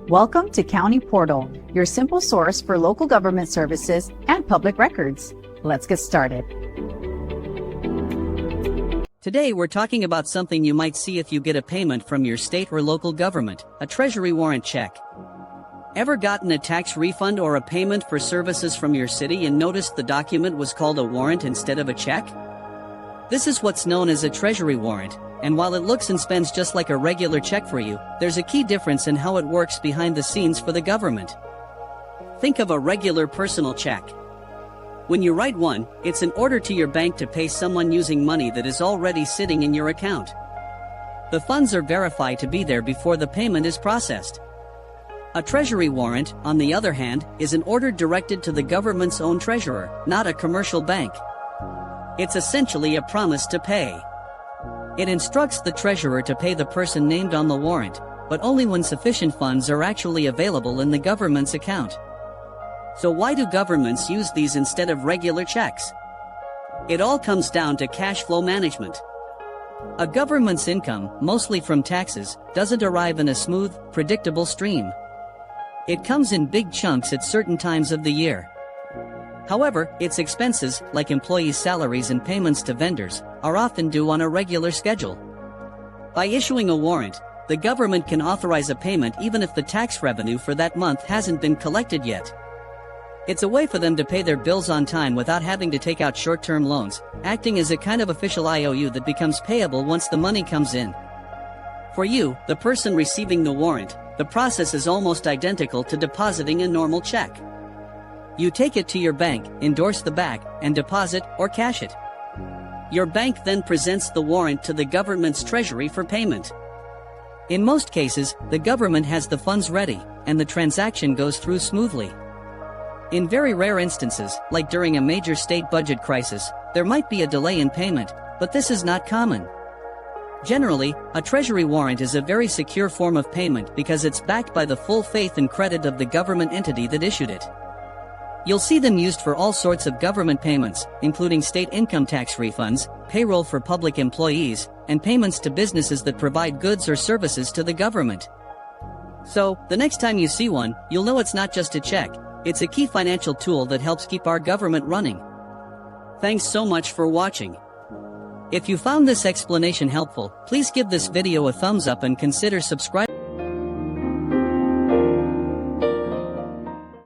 Welcome to County Portal, your simple source for local government services and public records. Let's get started. Today we're talking about something you might see if you get a payment from your state or local government, a Treasury Warrant Check. Ever gotten a tax refund or a payment for services from your city and noticed the document was called a warrant instead of a check? This is what's known as a Treasury Warrant, and while it looks and spends just like a regular check for you, there's a key difference in how it works behind the scenes for the government. Think of a regular personal check. When you write one, it's an order to your bank to pay someone using money that is already sitting in your account. The funds are verified to be there before the payment is processed. A Treasury Warrant, on the other hand, is an order directed to the government's own treasurer, not a commercial bank. It's essentially a promise to pay. It instructs the treasurer to pay the person named on the warrant, but only when sufficient funds are actually available in the government's account. So why do governments use these instead of regular checks? It all comes down to cash flow management. A government's income, mostly from taxes, doesn't arrive in a smooth, predictable stream. It comes in big chunks at certain times of the year. However, its expenses, like employees' salaries and payments to vendors, are often due on a regular schedule. By issuing a warrant, the government can authorize a payment even if the tax revenue for that month hasn't been collected yet. It's a way for them to pay their bills on time without having to take out short-term loans, acting as a kind of official IOU that becomes payable once the money comes in. For you, the person receiving the warrant, the process is almost identical to depositing a normal check. You take it to your bank, endorse the back, and deposit or cash it. Your bank then presents the warrant to the government's treasury for payment. In most cases, the government has the funds ready, and the transaction goes through smoothly. In very rare instances, like during a major state budget crisis, there might be a delay in payment, but this is not common. Generally, a Treasury warrant is a very secure form of payment because it's backed by the full faith and credit of the government entity that issued it. You'll see them used for all sorts of government payments, including state income tax refunds, payroll for public employees, and payments to businesses that provide goods or services to the government. So, the next time you see one, you'll know it's not just a check, it's a key financial tool that helps keep our government running. Thanks so much for watching. If you found this explanation helpful, please give this video a thumbs up and consider subscribing